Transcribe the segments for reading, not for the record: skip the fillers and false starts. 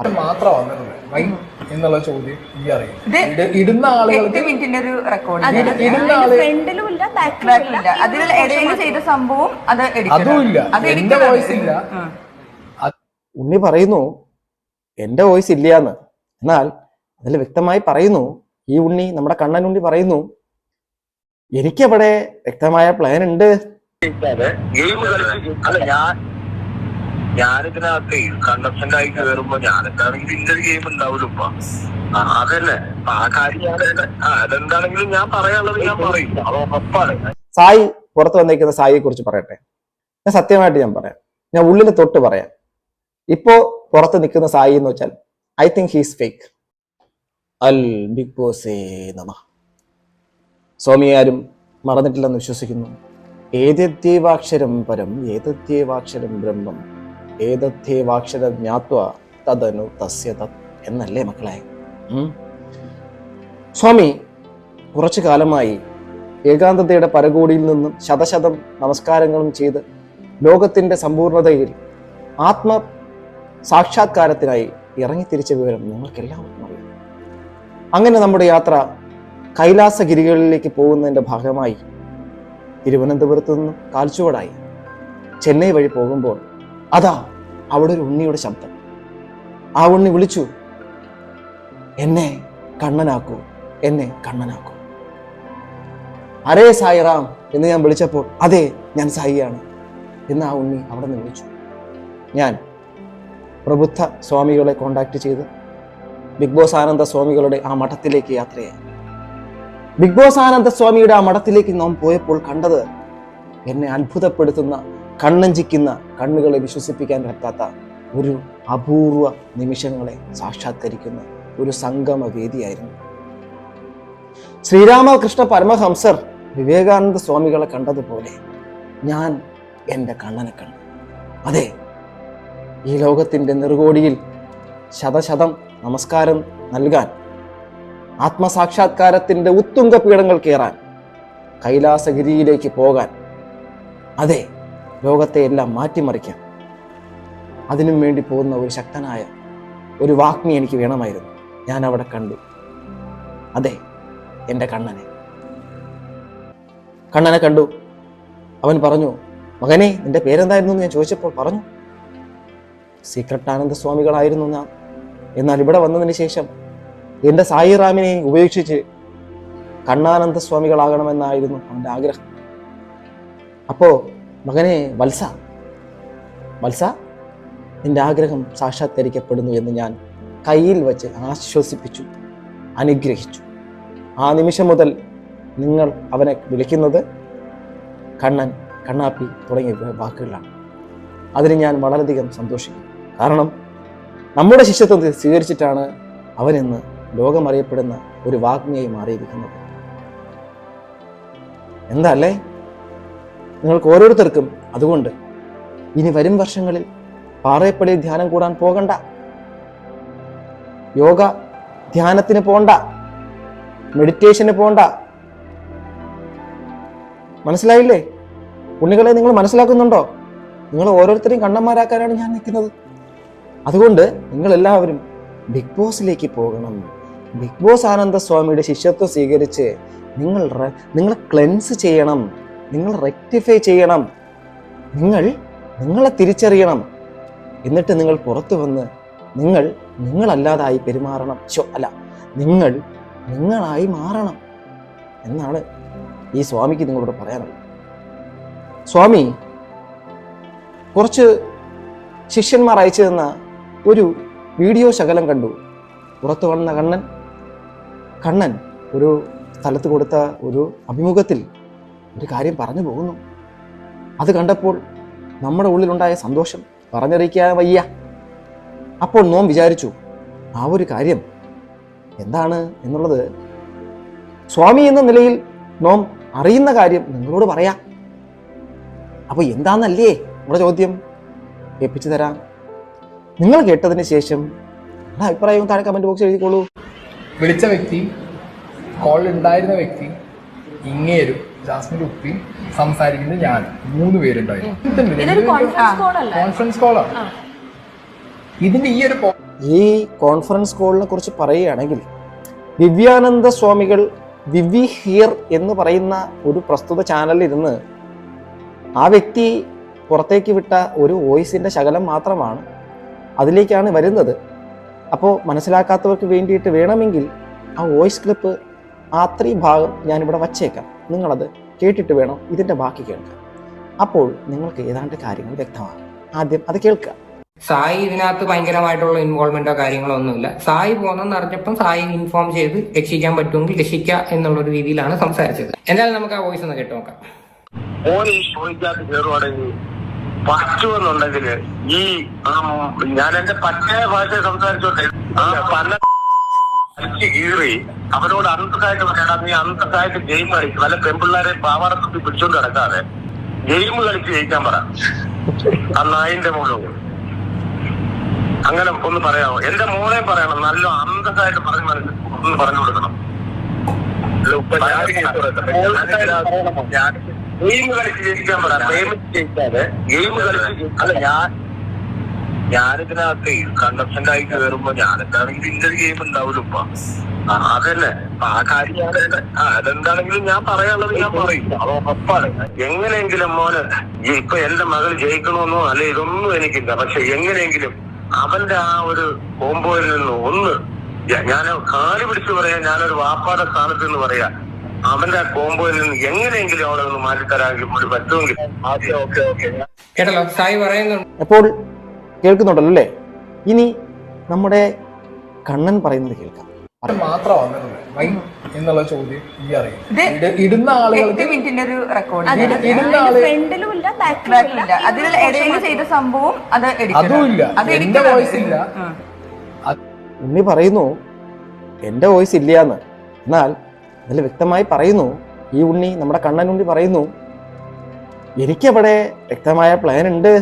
അത് മാത്രമാണ് വന്നിട്ടുള്ളത്. വൈ എന്നുള്ള ചോദ്യം ഈ അറിയും. ഇടുന്ന ആളുകൾക്ക് ഇടുന്ന സംഭവം അതുമില്ല, എന്റെ വോയിസ് ഇല്ല. ഉണ്ണി പറയുന്നു എന്റെ വോയിസ് ഇല്ലാന്ന്. എന്നാൽ അതിൽ വ്യക്തമായി പറയുന്നു, ഈ ഉണ്ണി, നമ്മുടെ കണ്ണൻ ഉണ്ണി പറയുന്നു, എനിക്കവിടെ വ്യക്തമായ പ്ലാൻ ഉണ്ട്. ഞാനിതിനകത്ത് കണ്ടസ്റ്റന്റ് ആയി കയറുമ്പോ ഞാനെന്താണെങ്കിലും ഇതിന്റെ ഒരു ഗെയിം ഉണ്ടാവില്ല. അതല്ലേ ആ കാര്യം അതെന്താണെങ്കിലും ഞാൻ പറയാനുള്ളത് ഞാൻ പറയും, അത് ഉറപ്പാണ്. സായി പുറത്ത് വന്നേക്കുന്ന സായിയെ കുറിച്ച് പറയട്ടെ. ഞാൻ സത്യമായിട്ട് ഞാൻ പറയാം, ഞാൻ ഉള്ളിൽ തൊട്ട് പറയാം. ഇപ്പോ പുറത്ത് നിൽക്കുന്ന സായി എന്ന് വെച്ചാൽ ഐ തിങ്ക് ഹീസ് ഫേക്ക്. അൽ ബിഗ് ബോസേ നമ. സ്വാമിയാരും മറന്നിട്ടില്ലെന്ന് വിശ്വസിക്കുന്നു. ഏതദ്യേവാക്ഷരം പരം ഏതദ്യേവാക്ഷരം ബ്രഹ്മം ഏതദ്യേവാക്ഷരം ജ്ഞാത്വ തദനു തസ്യ തത് എന്നല്ലേ മക്കളെ. സ്വാമി കുറച്ചു കാലമായി ഏകാന്തതയുടെ പരകോടിയിൽ നിന്നും ശതശതം നമസ്കാരങ്ങളും ചെയ്ത് ലോകത്തിന്റെ സമ്പൂർണതയിൽ ആത്മ സാക്ഷാത്കാരത്തിനായി ഇറങ്ങി തിരിച്ച വിവരം നിങ്ങൾക്കെല്ലാവർക്കും അറിയാം. അങ്ങനെ നമ്മുടെ യാത്ര കൈലാസഗിരികളിലേക്ക് പോകുന്നതിന്റെ ഭാഗമായി തിരുവനന്തപുരത്ത് നിന്നും കാൽച്ചുവടായി ചെന്നൈ വഴി പോകുമ്പോൾ അതാ അവിടെ ഒരു ഉണ്ണിയുടെ ശബ്ദം. ആ ഉണ്ണി വിളിച്ചു, എന്നെ കണ്ണനാക്കൂ, എന്നെ കണ്ണനാക്കൂ. അരേ സായിറാം എന്ന് ഞാൻ വിളിച്ചപ്പോൾ അതെ ഞാൻ സായിയാണ് എന്ന് ആ ഉണ്ണി അവിടെ നിന്ന് വിളിച്ചു. ഞാൻ പ്രബുദ്ധ സ്വാമികളെ കോണ്ടാക്ട് ചെയ്ത് ബിഗ് ബോസ് ആനന്ദ സ്വാമികളുടെ ആ മഠത്തിലേക്ക് യാത്രയായി. ബിഗ് ബോസ് ആനന്ദ സ്വാമിയുടെ ആ മഠത്തിലേക്ക് നാം പോയപ്പോൾ കണ്ടത് എന്നെ അത്ഭുതപ്പെടുത്തുന്ന, കണ്ണഞ്ചിക്കുന്ന, കണ്ണുകളെ വിശ്വസിപ്പിക്കാൻ പറ്റാത്ത ഒരു അപൂർവ നിമിഷങ്ങളെ സാക്ഷാത്കരിക്കുന്ന ഒരു സംഗമ വേദിയായിരുന്നു. ശ്രീരാമകൃഷ്ണ പരമഹംസർ വിവേകാനന്ദ സ്വാമികളെ കണ്ടതുപോലെ ഞാൻ എൻ്റെ കണ്ണനെ കണ്ടു. അതെ, ഈ ലോകത്തിൻ്റെ നെറുകോടിയിൽ ശതശതം നമസ്കാരം നൽകാൻ, ആത്മസാക്ഷാത്കാരത്തിൻ്റെ ഉത്തുംഗ പീഠങ്ങൾ കയറാൻ, കൈലാസഗിരിയിലേക്ക് പോകാൻ, അതെ, ലോകത്തെ എല്ലാം മാറ്റിമറിക്കാൻ, അതിനും വേണ്ടി പോകുന്ന ഒരു ശക്തനായ ഒരു വാഗ്മി എനിക്ക് വേണമായിരുന്നു. ഞാൻ അവിടെ കണ്ടു, അതെ, എൻ്റെ കണ്ണനെ കണ്ടു. അവൻ പറഞ്ഞു, മകനെ നിന്റെ പേരെന്തായിരുന്നു എന്ന് ഞാൻ ചോദിച്ചപ്പോൾ പറഞ്ഞു, സീക്രട്ട് ആനന്ദ സ്വാമികളായിരുന്നു ഞാൻ. എന്നാൽ ഇവിടെ വന്നതിന് ശേഷം എൻ്റെ സായിറാമിനെ ഉപേക്ഷിച്ച് കണ്ണാനന്ദ സ്വാമികളാകണമെന്നായിരുന്നു അവൻ്റെ ആഗ്രഹം. അപ്പോ മകനെ വത്സ, നിന്റെ ആഗ്രഹം സാക്ഷാത്കരിക്കപ്പെടുന്നു എന്ന് ഞാൻ കയ്യിൽ വെച്ച് ആശ്വസിപ്പിച്ചു, അനുഗ്രഹിച്ചു. ആ നിമിഷം മുതൽ നിങ്ങൾ അവനെ വിളിക്കുന്നത് കണ്ണൻ, കണ്ണാപ്പി തുടങ്ങിയ വാക്കുകളാണ്. അതിന് ഞാൻ വളരെയധികം സന്തോഷിക്കുന്നു. കാരണം നമ്മുടെ ശിഷ്യത്വം സ്വീകരിച്ചിട്ടാണ് അവനിന്ന് ലോകമറിയപ്പെടുന്ന ഒരു വാഗ്മിയായി മാറിയിരിക്കുന്നത്. എന്താ അല്ലേ? നിങ്ങൾക്ക് ഓരോരുത്തർക്കും അതുകൊണ്ട് ഇനി വരും വർഷങ്ങളിൽ പാറയപ്പള്ളിയിൽ ധ്യാനം കൂടാൻ പോകണ്ട, യോഗ ധ്യാനത്തിന് പോണ്ട, മെഡിറ്റേഷന് പോണ്ട. മനസ്സിലായില്ലേ ഉണ്ണികളെ? നിങ്ങൾ മനസ്സിലാക്കുന്നുണ്ടോ? നിങ്ങൾ ഓരോരുത്തരെയും കണ്ണന്മാരാക്കാനാണ് ഞാൻ നിൽക്കുന്നത്. അതുകൊണ്ട് നിങ്ങൾ എല്ലാവരും ബിഗ് ബോസിലേക്ക് പോകണം. ബിഗ് ബോസ് ആനന്ദ സ്വാമിയുടെ ശിഷ്യത്വം സ്വീകരിച്ച് നിങ്ങൾ ക്ലെൻസ് ചെയ്യണം, നിങ്ങൾ റെക്ടിഫൈ ചെയ്യണം, നിങ്ങളെ തിരിച്ചറിയണം. എന്നിട്ട് നിങ്ങൾ പുറത്തു വന്ന് നിങ്ങളല്ലാതായി പെരുമാറണം. നിങ്ങളായി മാറണം എന്നാണ് ഈ സ്വാമിക്ക് നിങ്ങളോട് പറയാനുള്ളത്. സ്വാമി കുറച്ച് ശിഷ്യന്മാർ അയച്ചു തന്ന ഒരു വീഡിയോ ശകലം കണ്ടു. പുറത്തു വന്ന കണ്ണൻ ഒരു സ്ഥലത്ത് കൊടുത്ത ഒരു അഭിമുഖത്തിൽ ഒരു കാര്യം പറഞ്ഞു പോകുന്നു. അത് കണ്ടപ്പോൾ നമ്മുടെ ഉള്ളിലുണ്ടായ സന്തോഷം പറഞ്ഞറിയിക്കാൻ വയ്യ. അപ്പോൾ നോം വിചാരിച്ചു, ആ ഒരു കാര്യം എന്താണ് എന്നുള്ളത് സ്വാമി എന്ന നിലയിൽ നോം അറിയുന്ന കാര്യം നിങ്ങളോട് പറയാം. അപ്പൊ എന്താന്നല്ലേ നമ്മുടെ ചോദ്യം? കേൾപ്പിച്ചു തരാം. നിങ്ങൾ കേട്ടതിന് ശേഷം നിങ്ങളുടെ അഭിപ്രായവും താഴെ കമന്റ് ബോക്സിൽ എഴുതിക്കോളൂ. വിളിച്ച വ്യക്തി, കോളിൽ ഉണ്ടായിരുന്ന വ്യക്തി, ഇങ്ങേരും ജാസ്മിൻ ഉപ്പി, സംസാരിക്കുന്നത് ഞാൻ, 3 പേരുണ്ടായിരുന്നു. കോൺഫറൻസ് കോളാണ് ഇതിന്റെ ഈ ഒരു ഈ കോൺഫറൻസ് കോളിനെ കുറിച്ച് പറയുകയാണെങ്കിൽ ദിവ്യാനന്ദ സ്വാമികൾ വിവി ഹിയർ എന്ന് പറയുന്ന ഒരു പ്രസ്തുത ചാനലിൽ ഇരുന്ന് ആ വ്യക്തി പുറത്തേക്ക് വിട്ട ഒരു വോയിസിൻ്റെ ശകലം മാത്രമാണ് അതിലേക്കാണ് വരുന്നത്. അപ്പോൾ മനസ്സിലാക്കാത്തവർക്ക് വേണ്ടിയിട്ട് വേണമെങ്കിൽ ആ വോയിസ് ക്ലിപ്പ് ആ അത്രയും ഭാഗം ഞാനിവിടെ വച്ചേക്കാം. നിങ്ങളത് കേട്ടിട്ട് വേണം ഇതിൻ്റെ ബാക്കി കേൾക്കാൻ. അപ്പോൾ നിങ്ങൾക്ക് ഏതാണ്ട് കാര്യങ്ങൾ വ്യക്തമാകും. ആദ്യം അത് കേൾക്കുക. സായി ഇതിനകത്ത് ഭയങ്കരമായിട്ടുള്ള ഇൻവോൾവ്മെന്റോ കാര്യങ്ങളോ ഒന്നുമില്ല. സായി പോകുന്നെന്ന് അറിഞ്ഞപ്പം സായി ഇൻഫോം ചെയ്ത് രക്ഷിക്കാൻ പറ്റുമെങ്കിൽ രക്ഷിക്കുക എന്നുള്ളൊരു രീതിയിലാണ് സംസാരിച്ചത്. എന്തായാലും നമുക്ക് ആ വോയിസ് ഒന്ന് കേട്ട് നോക്കാം. ഓന് ഈ ഷോയ്ക്കകത്ത് കയറുവാണെങ്കിൽ പറ്റുമെന്നുണ്ടെങ്കിൽ ഈ ഞാൻ എന്റെ പച്ചയായ ഭാഷ സംസാരിച്ചോട്ടെ, പല കീറി അവരോട് അന്തസ്സായിട്ട് പറയണം, നീ അന്തസ്സായിട്ട് ഗെയിം കളിക്കും, വല്ല പെൺപിള്ളേരെ പാവാടത്തുമ്പി പിടിച്ചോണ്ട് കിടക്കാതെ ഗെയിം കളിച്ച് ജയിക്കാൻ പറ. ആ നായിന്റെ മോളും അങ്ങനെ ഒന്ന് പറയാമോ? എന്റെ മോളെ പറയണം, നല്ല അന്തസ്സായിട്ട് ഒന്ന് പറഞ്ഞു കൊടുക്കണം. ഗെയിം കളിച്ച് ജയിക്കാൻ പറ, പേയ്മെന്റ് ജയിക്കാതെ ഗെയിം കളിച്ച്. അല്ല, ഞാനിതിനകത്ത് കണ്ടസ്റ്റന്റ് ആയി കയറുമ്പോ ഞാനെന്താണെങ്കിലും ഇന്റർ ഗെയിം ഉണ്ടാവില്ല ഇപ്പൊ. അതന്നെ ആ കാര്യം അതെന്താണെങ്കിലും ഞാൻ പറയാനുള്ളത് ഞാൻ പറയും, അത് ഉറപ്പാണ്. എങ്ങനെയെങ്കിലും മോന് ഇപ്പൊ എന്റെ മകൾ ജയിക്കണമെന്നോ അല്ലെ ഇതൊന്നും എനിക്കില്ല, പക്ഷെ എങ്ങനെയെങ്കിലും അവന്റെ ആ ഒരു കോമ്പോയിൽ നിന്ന് ഒന്ന് ഞാൻ കാല് പിടിച്ചു പറയാ, ഞാനൊരു വാപ്പാടെ സ്ഥാനത്ത് നിന്ന് പറയാ, അവന്റെ ആ കോമ്പോയിൽ നിന്ന് എങ്ങനെയെങ്കിലും അവളെ ഒന്ന് മാറ്റിത്തരാമെങ്കിൽ കൂടി പറ്റുമെങ്കിൽ കേട്ടല്ലോ സായി പറയുന്നുണ്ട്. അപ്പോൾ കേൾക്കുന്നുണ്ടല്ലോ അല്ലേ? ഇനി നമ്മുടെ കണ്ണൻ പറയുന്നത് കേൾക്കാം. മാത്രമാണ് വൈ എന്നുള്ള ചോദ്യം ഈ അറിയും. ഇടുന്ന ആളുകൾക്ക് മിനിറ്റിന്റെ ഒരു റെക്കോർഡ്, ഇടുന്ന ആള് അതിൽ ഇടയിൽ ചെയ്ത സംഭവം അത് അതും ഇല്ല, എന്റെ വോയിസ് ഇല്ല. ഉണ്ണി പറയുന്നു എൻ്റെ വോയിസ് ഇല്ലയെന്ന്. എന്നാൽ അതിൽ വ്യക്തമായി പറയുന്നു, ഈ ഉണ്ണി, നമ്മുടെ കണ്ണൻ ഉണ്ണി പറയുന്നു, എനിക്കവിടെ വ്യക്തമായ പ്ലാൻ ഉണ്ട്.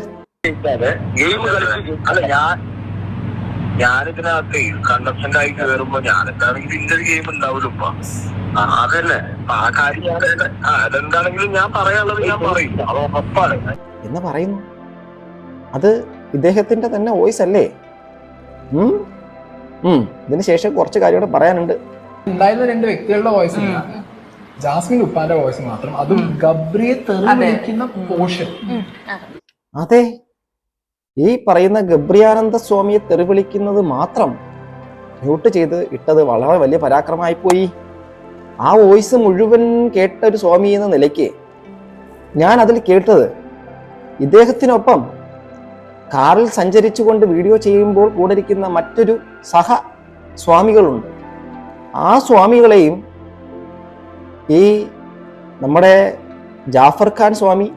ഗെയിം കളിച്ച്. അല്ല, ഞാനിതിനകത്ത് കണ്ടസ്റ്റന്റ് ആയി കയറുമ്പോ ഞാനെന്താണെങ്കിലും ഇന്റർ ഗെയിം ഉണ്ടാവില്ല ഇപ്പൊ. അതന്നെ ആ കാര്യം അതെന്താണെങ്കിലും ഞാൻ പറയാനുള്ളത് ഞാൻ പറയും, അത് ഉറപ്പാണ് എന്ന് പറയുന്നു. അത് ഇദ്ദേഹത്തിന്റെ തന്നെ വോയിസ് അല്ലേ? ഇതിന് ശേഷം കുറച്ച് കാര്യം പറയാനുണ്ട്. ഉണ്ടായിരുന്ന രണ്ട് വ്യക്തികളുടെ വോയിസ് ഇല്ല, ജാസ്മിൻ ഉപ്പാന്റെ വോയിസ് മാത്രം, അതും ഗബ്രിയെ തെറി വിളിക്കുന്ന പോർഷൻ. അതെ, ഈ പറയുന്ന ഗബ്രിയാനന്ദ സ്വാമിയെ തെറിവിളിക്കുന്നത് മാത്രം മ്യൂട്ട് ചെയ്ത് ഇട്ടത് വളരെ വലിയ പരാക്രമമായി പോയി. ആ വോയിസ് മുഴുവൻ കേട്ട ഒരു സ്വാമി എന്ന നിലയ്ക്ക് ഞാൻ അതിൽ കേട്ടത്, ഇദ്ദേഹത്തിനൊപ്പം കാറിൽ സഞ്ചരിച്ചുകൊണ്ട് വീഡിയോ ചെയ്യുമ്പോൾ കൂടെ ഇരിക്കുന്ന മറ്റൊരു സഹ സ്വാമികളുണ്ട്. ആ സ്വാമികളെയും ഈ നമ്മുടെ ജാഫർ ഖാൻ സ്വാമി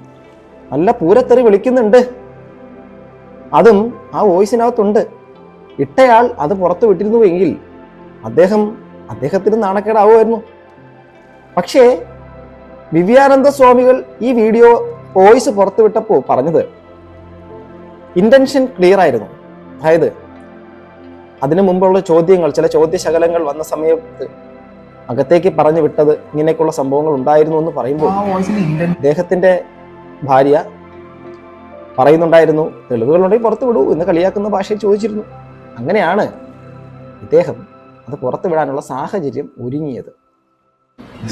നല്ല പൂരത്തെറി വിളിക്കുന്നുണ്ട്. അതും ആ വോയിസിനകത്തുണ്ട്. ഇട്ടയാൾ അത് പുറത്തു വിട്ടിരുന്നുവെങ്കിൽ അദ്ദേഹത്തിന് നാണക്കേടാവുമായിരുന്നു. പക്ഷേ ദിവ്യാനന്ദ സ്വാമികൾ ഈ വീഡിയോ വോയിസ് പുറത്തുവിട്ടപ്പോൾ പറഞ്ഞത് ഇന്റൻഷൻ ക്ലിയർ ആയിരുന്നു. അതായത് അതിനു മുമ്പുള്ള ചോദ്യങ്ങൾ, ചില ചോദ്യശകലങ്ങൾ വന്ന സമയത്ത് അകത്തേക്ക് പറഞ്ഞു വിട്ടത് ഇങ്ങനെയൊക്കെയുള്ള സംഭവങ്ങൾ ഉണ്ടായിരുന്നു എന്ന് പറയുമ്പോൾ അദ്ദേഹത്തിന്റെ ഭാര്യ പറയുന്നുണ്ടായിരുന്നു, തെളിവുകളുണ്ടെങ്കിൽ പുറത്തു വിടൂ എന്ന് കളിയാക്കുന്ന ഭാഷയിൽ ചോദിച്ചിരുന്നു. അങ്ങനെയാണ് ഇദ്ദേഹം അത് പുറത്തു വിടാനുള്ള സാഹചര്യം ഒരുങ്ങിയത്.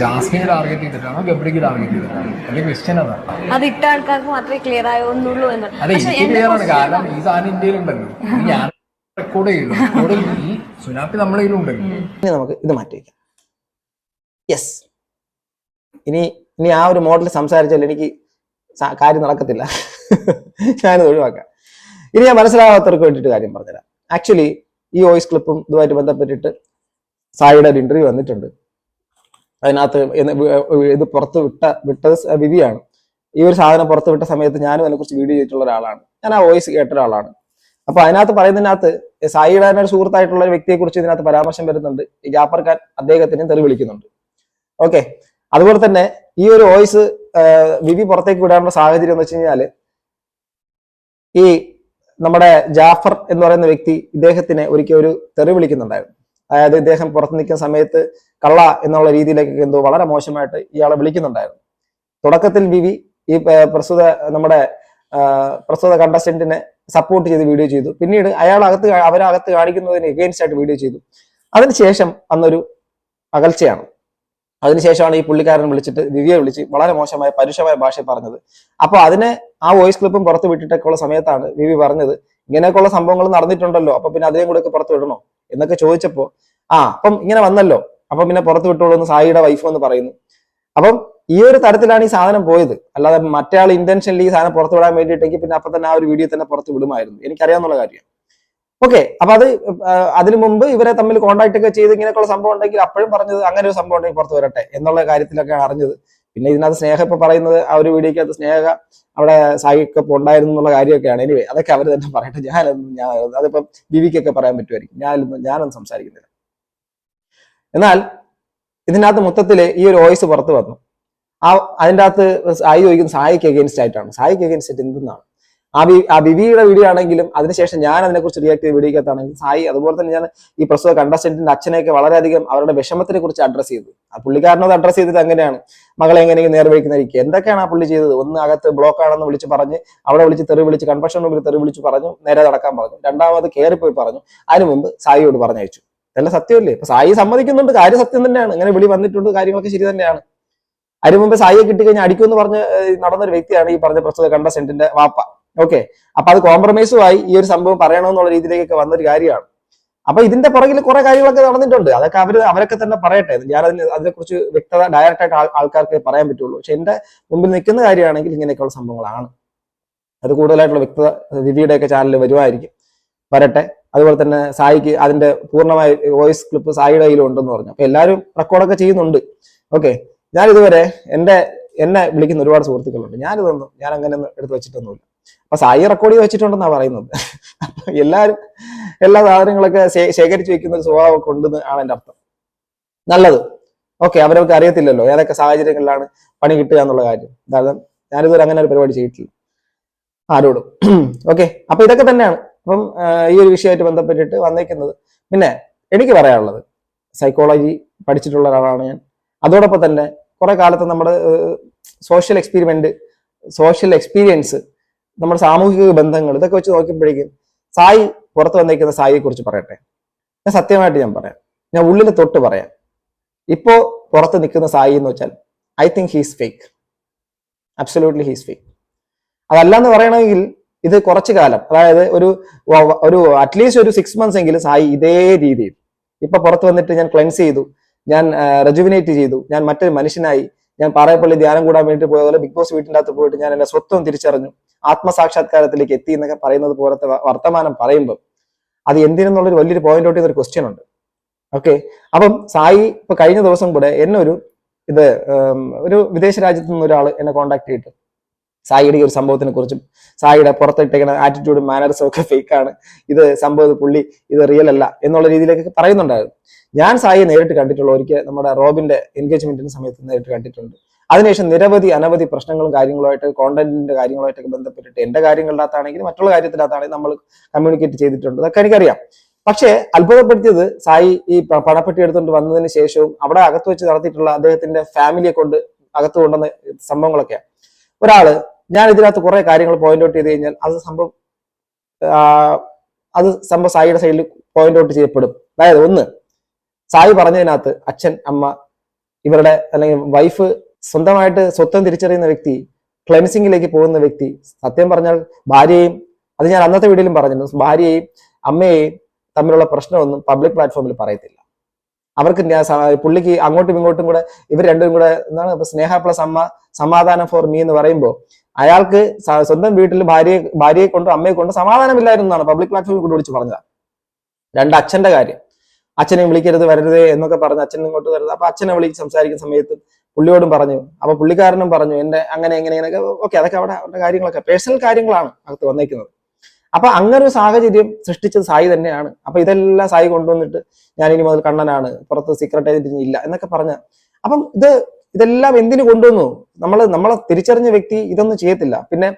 ജാസ്മിനെ ടാർഗറ്റ് ചെയ്തിട്ടാണോ ഗബ്രിക്ക് ടാർഗറ്റ് ചെയ്തിട്ടാണോ? അല്ലെങ്കിൽ ക്വസ്റ്റ്യൻ അതാണ്. അത് ഇട്ട ആൾക്കാർക്ക് മാത്രമേ ക്ലിയർ ആവുന്നുള്ളൂ എന്ന്. അതെ, എനിക്ക് ക്ലിയർ ആണ്. കാരണം ഈ സാധനം ഇന്ത്യയിലുണ്ടല്ലോ, ഞാൻ റെക്കോർഡ് ചെയ്യുള്ളൂ. ഈ സുനാപ്പി നമ്മുടെ കയ്യിലുണ്ടല്ലോ. ഇനി നമുക്ക് ഇത് മാറ്റി വയ്ക്കാം. യെസ്, ഇനി ആ ഒരു മോഡൽ സംസാരിച്ചാൽ എനിക്ക് കാര്യം നടക്കത്തില്ല. ഞാനിത് ഒഴിവാക്കാം. ഇനി ഞാൻ മനസ്സിലാവാത്തവർക്ക് വേണ്ടിയിട്ട് കാര്യം പറഞ്ഞുതരാം. ആക്ച്വലി ഈ വോയിസ് ക്ലിപ്പും ഇതുമായിട്ട് ബന്ധപ്പെട്ടിട്ട് സായിയുടെ ഒരു ഇന്റർവ്യൂ വന്നിട്ടുണ്ട്. അതിനകത്ത് ഇത് വിട്ടത് വിവിയാണ്. ഈ ഒരു സാധനം പുറത്തു വിട്ട സമയത്ത് ഞാനും അതിനെക്കുറിച്ച് വീഡിയോ ചെയ്തിട്ടുള്ള ഒരാളാണ്. ഞാൻ ആ വോയിസ് കേട്ട ഒരാളാണ്. അപ്പൊ അതിനകത്ത് പറയുന്നതിനകത്ത് സായിയുടെ തന്നെ ഒരു സുഹൃത്തായിട്ടുള്ള ഒരു വ്യക്തിയെ കുറിച്ച് ഇതിനകത്ത് പരാമർശം വരുന്നുണ്ട്. ഈ ജാഫർ ഖാൻ അദ്ദേഹത്തിനെ തെറി വിളിക്കുന്നുണ്ട്. ഓക്കെ, അതുപോലെ തന്നെ ഈ ഒരു വോയിസ് വിവി പുറത്തേക്ക് വിടാനുള്ള സാഹചര്യം എന്ന് വെച്ച് കഴിഞ്ഞാല്, ഈ നമ്മുടെ ജാഫർ എന്ന് പറയുന്ന വ്യക്തി ഇദ്ദേഹത്തിനെ ഒരിക്കൽ ഒരു തെറി വിളിക്കുന്നുണ്ടായിരുന്നു. അതായത് ഇദ്ദേഹം പുറത്ത് നിൽക്കുന്ന സമയത്ത് കള്ള എന്നുള്ള രീതിയിലേക്ക് എന്തോ വളരെ മോശമായിട്ട് ഇയാളെ വിളിക്കുന്നുണ്ടായിരുന്നു. തുടക്കത്തിൽ വിവി ഈ പ്രസ്തുത കണ്ടസ്റ്റന്റിനെ സപ്പോർട്ട് ചെയ്ത് വീഡിയോ ചെയ്തു. പിന്നീട് അവരകത്ത് കാണിക്കുന്നതിന് എഗെയിൻസ്റ്റ് ആയിട്ട് വീഡിയോ ചെയ്തു. അതിനുശേഷം അന്നൊരു അകൽച്ചയാണ്. അതിനുശേഷമാണ് ഈ പുള്ളിക്കാരൻ വിവിയെ വിളിച്ച് വളരെ മോശമായ പരുഷമായ ഭാഷ പറഞ്ഞത്. അപ്പൊ അതിനെ ആ വോയിസ് ക്ലിപ്പും പുറത്ത് വിട്ടിട്ടൊക്കെ ഉള്ള സമയത്താണ് വിവി പറഞ്ഞത്, ഇങ്ങനെയൊക്കെയുള്ള സംഭവങ്ങൾ നടന്നിട്ടുണ്ടല്ലോ, അപ്പൊ പിന്നെ അതിനെയും കൂടെ ഒക്കെ പുറത്ത് വിടണോ എന്നൊക്കെ ചോദിച്ചപ്പോ അപ്പം ഇങ്ങനെ വന്നല്ലോ, അപ്പം പിന്നെ പുറത്ത് വിട്ടോളൂ എന്ന് സായിയുടെ വൈഫ് എന്ന് പറയുന്നു. അപ്പം ഈ ഒരു തരത്തിലാണ് ഈ സാധനം പോയത്. അല്ലാതെ മറ്റേ ആൾ ഇന്റൻഷനലി ഈ സാധനം പുറത്ത് വിടാൻ വേണ്ടിയിട്ടെങ്കിൽ പിന്നെ അപ്പൊ തന്നെ ആ ഒരു വീഡിയോ തന്നെ പുറത്ത് വിടുമായിരുന്നു, എനിക്കറിയാവുന്ന കാര്യം. ഓക്കെ, അപ്പൊ അതിനു മുമ്പ് ഇവരെ തമ്മിൽ കോൺടാക്ട് ഒക്കെ ചെയ്ത് ഇങ്ങനെയൊക്കെയുള്ള സംഭവം ഉണ്ടെങ്കിൽ അപ്പോഴും പറഞ്ഞത് അങ്ങനെ ഒരു സംഭവം ഉണ്ടെങ്കിൽ പുറത്ത് വരട്ടെ എന്നുള്ള കാര്യത്തിലൊക്കെയാണ് അറിഞ്ഞത്. പിന്നെ ഇതിനകത്ത് സ്നേഹ ഇപ്പൊ പറയുന്നത് ആ ഒരു വീഡിയോക്കകത്ത് സ്നേഹ അവിടെ സായിക്കൊപ്പം ഉണ്ടായിരുന്നു എന്നുള്ള കാര്യമൊക്കെയാണ്. എനിവേ അതൊക്കെ അവർ തന്നെ പറയട്ടെ, അതിപ്പം ബിവിക്കൊക്കെ പറയാൻ പറ്റുമായിരിക്കും, ഞാനൊന്നും സംസാരിക്കുന്നില്ല. എന്നാൽ ഇതിനകത്ത് മൊത്തത്തില് ഈ ഒരു വോയിസ് പുറത്ത് വന്നു. അതിൻ്റെ അകത്ത് സായി ചോദിക്കുന്നത് സായിക്ക് എഗെയിൻസ്റ്റ് ആയിട്ടാണ്. സായിക്ക് എഗെയിൻസ്റ്റ് ആയിട്ട് എന്തെന്നാണ് ആ ബിവിയുടെ വീഡിയോ ആണെങ്കിലും അതിനുശേഷം ഞാൻ അതിനെക്കുറിച്ച് റിയാക്ട് ചെയ്ത വീഡിയോക്കകത്താണെങ്കിൽ സായി, അതുപോലെ തന്നെ ഞാൻ ഈ പ്രസ്തുത കണ്ടസ്റ്റന്റിന്റെ അച്ഛനെയൊക്കെ വളരെയധികം അവരുടെ വിഷമത്തിനെ കുറിച്ച് അഡ്രസ് ചെയ്തു. ആ പുള്ളിക്കാരനത് അഡ്രസ് ചെയ്തത് അങ്ങനെയാണ്, മകളെ എങ്ങനെയെങ്കിലും നേർവഴിക്കുന്നതായിരിക്കും. എന്തൊക്കെയാണ് ആ പുള്ളി ചെയ്തത്? ഒന്ന് അകത്ത് ബ്ലോക്ക് ആണെന്ന് വിളിച്ച് പറഞ്ഞ് അവിടെ വിളിച്ച് തെറി വിളിച്ച് കൺഫഷൻ റൂമിൽ തെറി വിളിച്ച് പറഞ്ഞു, നേരെ നടക്കാൻ പറഞ്ഞു. രണ്ടാമത് കയറിപ്പോയി പറഞ്ഞു. അതിനു മുമ്പ് സായിയോട് പറഞ്ഞയച്ചു. ഇതെല്ലാം സത്യമല്ലേ? ഇപ്പൊ സായി സമ്മതിക്കുന്നുണ്ട്, കാര്യം സത്യം തന്നെയാണ്, ഇങ്ങനെ വിളി വന്നിട്ടുണ്ട്, കാര്യങ്ങളൊക്കെ ശരി തന്നെയാണ്. അതിനു മുമ്പ് സായിയെ കിട്ടിക്കഴിഞ്ഞാൽ അടിക്കുമെന്ന് പറഞ്ഞ് നടന്നൊരു വ്യക്തിയാണ് ഈ പറഞ്ഞ പ്രസ്തുത കണ്ടസ്റ്റന്റിന്റെ വാപ്പ. ഓക്കെ, അപ്പൊ അത് കോംപ്രമൈസുമായി ഈ ഒരു സംഭവം പറയണമെന്നുള്ള രീതിയിലേക്കൊക്കെ വന്നൊരു കാര്യമാണ്. അപ്പൊ ഇതിന്റെ പുറകിൽ കുറെ കാര്യങ്ങളൊക്കെ നടന്നിട്ടുണ്ട്. അതൊക്കെ അവരൊക്കെ തന്നെ പറയട്ടെ. ഞാൻ അതിനെക്കുറിച്ച് വ്യക്തത ഡയറക്റ്റ് ആയിട്ട് ആൾക്കാർക്ക് പറയാൻ പറ്റുള്ളൂ. പക്ഷെ എന്റെ മുമ്പിൽ നിൽക്കുന്ന കാര്യമാണെങ്കിൽ ഇങ്ങനെയൊക്കെയുള്ള സംഭവങ്ങളാണ്. അത് കൂടുതലായിട്ടുള്ള വ്യക്തത വിവിയുടെയൊക്കെ ചാനലിൽ വരുമായിരിക്കും, വരട്ടെ. അതുപോലെ തന്നെ സായിക്ക് അതിന്റെ പൂർണ്ണമായ വോയിസ് ക്ലിപ്പ് സായിയുടെ കയ്യിലും ഉണ്ടെന്ന് പറഞ്ഞു. അപ്പൊ എല്ലാവരും റെക്കോർഡൊക്കെ ചെയ്യുന്നുണ്ട്. ഓക്കെ, ഞാൻ ഇതുവരെ എന്നെ വിളിക്കുന്ന ഒരുപാട് സുഹൃത്തുക്കളുണ്ട്. ഞാൻ അങ്ങനെ എടുത്ത് വെച്ചിട്ടൊന്നുമില്ല. അപ്പൊ സായി റെക്കോർഡ് ചെയ്ത് വെച്ചിട്ടുണ്ടെന്നാ പറയുന്നത്. എല്ലാവരും എല്ലാ സാധനങ്ങളൊക്കെ ശേഖരിച്ച് വെക്കുന്ന ഒരു സ്വഭാവമൊക്കെ ഉണ്ടെന്ന് ആണ് എന്റെ അർത്ഥം. നല്ലത്. ഓക്കെ, അവരവർക്ക് അറിയത്തില്ലല്ലോ ഏതൊക്കെ സാഹചര്യങ്ങളിലാണ് പണി കിട്ടുക എന്നുള്ള കാര്യം. അതായത് ഞാനിതുവരെ അങ്ങനെ ഒരു പരിപാടി ചെയ്തിട്ടില്ല ആരോടും. ഓക്കെ, അപ്പൊ ഇതൊക്കെ തന്നെയാണ് അപ്പം ഈ ഒരു വിഷയമായിട്ട് ബന്ധപ്പെട്ടിട്ട് വന്നേക്കുന്നത്. പിന്നെ എനിക്ക് പറയാനുള്ളത്, സൈക്കോളജി പഠിച്ചിട്ടുള്ള ഒരാളാണ് ഞാൻ. അതോടൊപ്പം തന്നെ കുറെ കാലത്ത് നമ്മുടെ സോഷ്യൽ എക്സ്പീരിയൻസ്, നമ്മുടെ സാമൂഹിക ബന്ധങ്ങൾ, ഇതൊക്കെ വെച്ച് നോക്കുമ്പോഴേക്കും സായി പുറത്ത് വന്നേക്കുന്ന സായിയെ കുറിച്ച് പറയട്ടെ. ഞാൻ സത്യമായിട്ട് ഞാൻ പറയാം, ഞാൻ ഉള്ളിൽ തൊട്ട് പറയാം. ഇപ്പോ പുറത്ത് നിൽക്കുന്ന സായി എന്ന് വെച്ചാൽ I think he's fake, absolutely he's fake. അതല്ലാന്ന് പറയണമെങ്കിൽ ഇത് കുറച്ചു കാലം, അതായത് ഒരു അറ്റ്ലീസ്റ്റ് ഒരു 6 months എങ്കിലും സായി ഇതേ രീതിയിൽ ഇപ്പൊ പുറത്ത് വന്നിട്ട് ഞാൻ ക്ലെൻസ് ചെയ്തു, ഞാൻ റെജുവിനേറ്റ് ചെയ്തു, ഞാൻ മറ്റൊരു മനുഷ്യനായി, ഞാൻ പാറയപ്പള്ളി ധ്യാനം കൂടാൻ വേണ്ടി പോയതുപോലെ ബിഗ് ബോസ് വീട്ടിൻ്റെ അകത്ത് പോയിട്ട് ഞാൻ എന്റെ സ്വത്വം തിരിച്ചറിഞ്ഞു, ആത്മസാക്ഷാത്കാരത്തിലേക്ക് എത്തി എന്നൊക്കെ പറയുന്നത് പോലത്തെ വർത്തമാനം പറയുമ്പോൾ അത് എന്തിനെന്നുള്ളൊരു വലിയൊരു പോയിന്റ് ഔട്ട് ചെയ്തൊരു ക്വസ്റ്റ്യൻ ഉണ്ട്. ഓക്കെ, അപ്പം സായി ഇപ്പൊ കഴിഞ്ഞ ദിവസം കൂടെ എന്നെ ഒരു വിദേശ രാജ്യത്ത് നിന്ന് ഒരാൾ എന്നെ കോൺടാക്ട് ചെയ്തിട്ട് സായിയുടെ ഈ ഒരു സംഭവത്തിനെ കുറിച്ചും സായിയുടെ പുറത്തിട്ടേക്കുന്ന ആറ്റിറ്റ്യൂഡും മാനേഴ്സും ഒക്കെ ഫേക്കാണ്, ഇത് സംഭവം പുള്ളി ഇത് റിയൽ അല്ല എന്നുള്ള രീതിയിലേക്ക് പറയുന്നുണ്ടായിരുന്നു. ഞാൻ സായിയെ നേരിട്ട് കണ്ടിട്ടുള്ള ഒരിക്കൽ നമ്മുടെ റോബിന്റെ എൻഗേജ്മെന്റിന്റെ സമയത്ത് നേരിട്ട് കണ്ടിട്ടുണ്ട്. അതിനുശേഷം അനവധി പ്രശ്നങ്ങളും കാര്യങ്ങളുമായിട്ട്, കോണ്ടന്റിന്റെ കാര്യങ്ങളുമായിട്ടൊക്കെ ബന്ധപ്പെട്ടിട്ട് എന്റെ കാര്യങ്ങളിനകത്താണെങ്കിലും മറ്റുള്ള കാര്യത്തിനകത്താണെങ്കിലും നമ്മൾ കമ്മ്യൂണിക്കേറ്റ് ചെയ്തിട്ടുണ്ട്. അതൊക്കെ എനിക്കറിയാം. പക്ഷേ അത്ഭുതപ്പെടുത്തിയത് സായി ഈ പണപ്പെട്ടി എടുത്തുകൊണ്ട് വന്നതിന് ശേഷവും അവിടെ അകത്ത് വെച്ച് നടത്തിയിട്ടുള്ള അദ്ദേഹത്തിന്റെ ഫാമിലിയെ കൊണ്ട് അകത്ത് കൊണ്ടുവന്ന സംഭവങ്ങളൊക്കെയാണ്. ഞാൻ ഇതിനകത്ത് കുറെ കാര്യങ്ങൾ പോയിന്റ് ഔട്ട് ചെയ്ത് കഴിഞ്ഞാൽ അത് സംഭവം സായിയുടെ സൈഡിൽ പോയിന്റ് ഔട്ട് ചെയ്യപ്പെടും. അതായത് ഒന്ന്, സായി പറഞ്ഞതിനകത്ത് അച്ഛൻ, അമ്മ, ഇവരുടെ അല്ലെങ്കിൽ വൈഫ് സ്വന്തമായിട്ട് സ്വത്വം തിരിച്ചറിയുന്ന വ്യക്തി, ക്ലെൻസിങ്ങിലേക്ക് പോകുന്ന വ്യക്തി, സത്യം പറഞ്ഞാൽ ഭാര്യയെയും, അത് ഞാൻ അന്നത്തെ വീഡിയോയിലും പറഞ്ഞിരുന്നു, ഭാര്യയെയും അമ്മയെയും തമ്മിലുള്ള പ്രശ്നമൊന്നും പബ്ലിക് പ്ലാറ്റ്ഫോമിൽ പറയത്തില്ല. അവർക്ക് പുള്ളിക്ക് അങ്ങോട്ടും ഇങ്ങോട്ടും കൂടെ ഇവർ രണ്ടും കൂടെ എന്താണ് സ്നേഹ പ്ലസ് അമ്മ സമാധാനം ഫോർ മീ എന്ന് പറയുമ്പോൾ അയാൾക്ക് സ്വന്തം വീട്ടിൽ ഭാര്യയെ കൊണ്ടും അമ്മയെ കൊണ്ടും സമാധാനമില്ലായിരുന്നു എന്നാണ് പബ്ലിക് പ്ലാറ്റ്ഫോമിൽ കൂടെ വിളിച്ച് പറഞ്ഞത്. രണ്ട്, അച്ഛന്റെ കാര്യം, അച്ഛനെ വിളിക്കരുത്, വരരുത് എന്നൊക്കെ പറഞ്ഞ് അച്ഛൻ ഇങ്ങോട്ട് വരരുത്. അപ്പൊ അച്ഛനെ വിളിച്ച് സംസാരിക്കുന്ന സമയത്ത് പുള്ളിയോടും പറഞ്ഞു, അപ്പൊ പുള്ളിക്കാരനും പറഞ്ഞു എന്റെ അങ്ങനെ എങ്ങനെയൊക്കെ. ഓക്കെ, അതൊക്കെ അവരുടെ കാര്യങ്ങളൊക്കെ പേഴ്സണൽ കാര്യങ്ങളാണ് അകത്ത് വന്നേക്കുന്നത്. അപ്പൊ അങ്ങനെ ഒരു സാഹചര്യം സൃഷ്ടിച്ചത് സായി തന്നെയാണ്. അപ്പൊ ഇതെല്ലാം സായി കൊണ്ടുവന്നിട്ട് ഞാൻ ഇനി മുതൽ കണ്ണനാണ്, പുറത്ത് സീക്രട്ട് ഏജന്റ് ഇല്ല എന്നൊക്കെ പറഞ്ഞ. അപ്പം ഇതെല്ലാം എന്തിനു കൊണ്ടുവന്നു? നമ്മളെ തിരിച്ചറിഞ്ഞ വ്യക്തി ഇതൊന്നും ചെയ്യത്തില്ല. പിന്നെ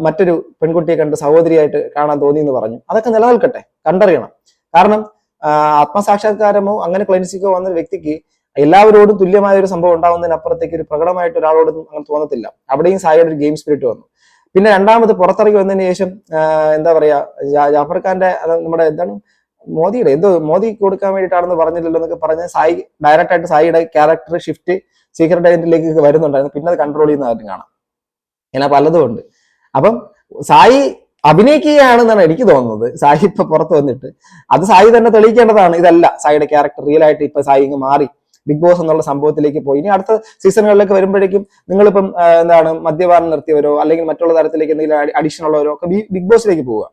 മറ്റൊരു പെൺകുട്ടിയെ കണ്ട് സഹോദരിയായിട്ട് കാണാൻ തോന്നി എന്ന് പറഞ്ഞു. അതൊക്കെ നിലനിൽക്കട്ടെ, കണ്ടറിയണം. കാരണം ആത്മസാക്ഷാത്കാരമോ അങ്ങനെ ക്ലെൻസിങ്ങോ വന്ന വ്യക്തിക്ക് എല്ലാവരോടും തുല്യമായ ഒരു സംഭവം ഉണ്ടാവുന്നതിനപ്പുറത്തേക്ക് ഒരു പ്രകടമായിട്ട് ഒരാളോടും അങ്ങനെ തോന്നത്തില്ല. അവിടെയും സായിയുടെ ഒരു ഗെയിം സ്പിരിറ്റ് വന്നു. പിന്നെ രണ്ടാമത് പുറത്തിറങ്ങി വന്നതിന് ശേഷം എന്താ പറയാ ജാഫർ ഖാന്റെ നമ്മുടെ എന്താണ് മോദി കൊടുക്കാൻ വേണ്ടിയിട്ടാണെന്ന് പറഞ്ഞില്ലല്ലോ എന്നൊക്കെ പറഞ്ഞ് സായി ഡയറക്റ്റ് ആയിട്ട് സായിയുടെ ക്യാരക്ടർ ഷിഫ്റ്റ് സീക്രട്ട് ഏജന്റിലേക്ക് വരുന്നുണ്ടായിരുന്നു. പിന്നെ അത് കൺട്രോൾ ചെയ്യുന്ന കാര്യം കാണാം. ഇങ്ങനെ പലതും ഉണ്ട്. അപ്പം സായി അഭിനയിക്കുകയാണെന്നാണ് എനിക്ക് തോന്നുന്നത്. സായി ഇപ്പൊ പുറത്ത് വന്നിട്ട് അത് സായി തന്നെ തെളിയിക്കേണ്ടതാണ്. ഇതല്ല സായിയുടെ ക്യാരക്ടർ, റിയൽ ആയിട്ട് ഇപ്പൊ സായി ഇങ്ങ് മാറി ബിഗ് ബോസ് എന്നുള്ള സംഭവത്തിലേക്ക് പോയി. ഇനി അടുത്ത സീസണുകളിലേക്ക് വരുമ്പോഴേക്കും നിങ്ങളിപ്പം എന്താണ് മദ്യപാനം നിർത്തിയവരോ അല്ലെങ്കിൽ മറ്റുള്ള തരത്തിലേക്ക് എന്തെങ്കിലും അഡിഷൻ ഉള്ളവരോ ഒക്കെ ബിഗ് ബോസിലേക്ക് പോവുക.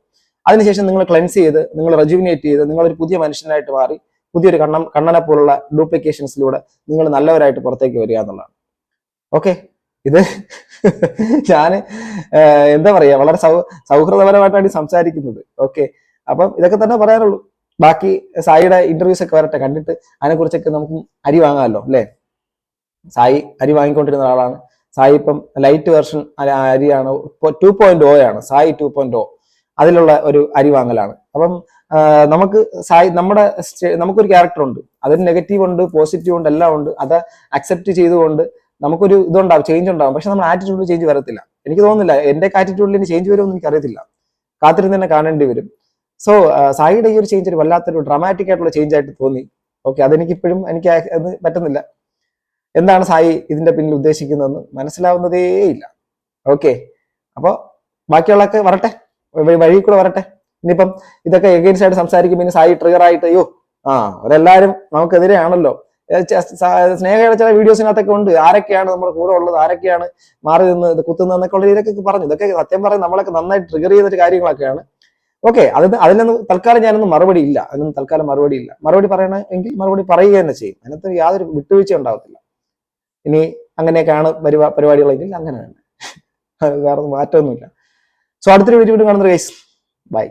അതിനുശേഷം നിങ്ങൾ ക്ലെൻസ് ചെയ്ത്, നിങ്ങൾ റെജുവിനേറ്റ് ചെയ്ത്, നിങ്ങളൊരു പുതിയ മനുഷ്യനായിട്ട് മാറി പുതിയൊരു കണ്ണനെ പോലുള്ള ഡ്യൂപ്ലിക്കേഷൻസിലൂടെ നിങ്ങൾ നല്ലവരായിട്ട് പുറത്തേക്ക് വരിക എന്നുള്ളതാണ്. ഓക്കെ, ഇത് ഞാൻ എന്താ പറയാ വളരെ സൗഹൃദപരമായിട്ടാണ് സംസാരിക്കുന്നത്. ഓക്കെ, അപ്പം ഇതൊക്കെ തന്നെ പറയാനുള്ളൂ. ബാക്കി സായിയുടെ ഇന്റർവ്യൂസ് ഒക്കെ വരട്ടെ, കണ്ടിട്ട് അതിനെക്കുറിച്ചൊക്കെ നമുക്ക് അരി വാങ്ങാമല്ലോ അല്ലേ. സായി അരി വാങ്ങിക്കൊണ്ടിരുന്ന ആളാണ്. സായി ഇപ്പം ലൈറ്റ് വെർഷൻ അരിയാണ്, 2.0 ആണ്. സായി 2.0 അതിലുള്ള ഒരു അരി വാങ്ങലാണ്. അപ്പം നമുക്ക് സായി നമുക്കൊരു ക്യാരക്ടർ ഉണ്ട്, അതിന് നെഗറ്റീവ് ഉണ്ട്, പോസിറ്റീവ് ഉണ്ട്, എല്ലാം ഉണ്ട്. അത് അക്സെപ്റ്റ് ചെയ്തുകൊണ്ട് നമുക്കൊരു ഇതുണ്ടാവും, ചേഞ്ച് ഉണ്ടാവും. പക്ഷെ നമ്മുടെ ആറ്റിറ്റ്യൂഡിൽ ചേഞ്ച് വരത്തില്ല. എനിക്ക് തോന്നുന്നില്ല എന്റെ ആറ്റിറ്റ്യൂഡിൽ ഇനി ചേഞ്ച് വരുമെന്ന് എനിക്ക് അറിയത്തില്ല. കാത്തിരുന്ന് തന്നെ കാണേണ്ടി വരും. സോ സായിയുടെ ഈ ഒരു ചേഞ്ച് ഒരു വല്ലാത്തൊരു ഡ്രാമാറ്റിക് ആയിട്ടുള്ള ചേഞ്ച് ആയിട്ട് തോന്നി. ഓക്കെ, അതെനിക്കിപ്പോഴും എനിക്ക് അത് പറ്റുന്നില്ല. എന്താണ് സായി ഇതിന്റെ പിന്നിൽ ഉദ്ദേശിക്കുന്നതെന്ന് മനസ്സിലാവുന്നതേ ഇല്ല. ഓക്കെ, അപ്പോൾ ബാക്കിയുള്ളതൊക്കെ വരട്ടെ, വഴി കൂടെ വരട്ടെ. ഇനിയിപ്പം ഇതൊക്കെ എഗെയിൻസ്റ്റ് ആയിട്ട് സംസാരിക്കുമ്പോൾ ഇനി സായി ട്രിഗർ ആയിട്ട് അയ്യോ അവരെല്ലാവരും നമുക്കെതിരെയാണല്ലോ. സ്നേഹയുടെ ചില വീഡിയോസിനകത്തൊക്കെ ഉണ്ട് ആരൊക്കെയാണ് നമ്മുടെ കൂടെ ഉള്ളത്, ആരൊക്കെയാണ് മാറി നിന്ന് ഇത് കുത്തുന്നതെന്നൊക്കെ ഉള്ള രീതിയിലൊക്കെ പറഞ്ഞു. ഇതൊക്കെ സത്യം പറഞ്ഞ് നമ്മളൊക്കെ നന്നായിട്ട് ട്രിഗർ ചെയ്തൊരു കാര്യങ്ങളൊക്കെയാണ്. ഓക്കെ, അതിനൊന്നും തൽക്കാലം ഞാനൊന്നും മറുപടി ഇല്ല. അതിനൊന്നും തൽക്കാലം മറുപടി ഇല്ല. മറുപടി പറയണമെങ്കിൽ മറുപടി പറയുക തന്നെ ചെയ്യും. അതിനകത്ത് യാതൊരു വിട്ടുവീഴ്ച ഉണ്ടാവത്തില്ല. ഇനി അങ്ങനെയൊക്കെയാണ് പരിപാടികളെങ്കിൽ അങ്ങനെ തന്നെ, വേറെ മാറ്റമൊന്നുമില്ല. സോ അടുത്തൊരു വീഡിയോ കാണുന്ന ഗൈസ്, ബൈ.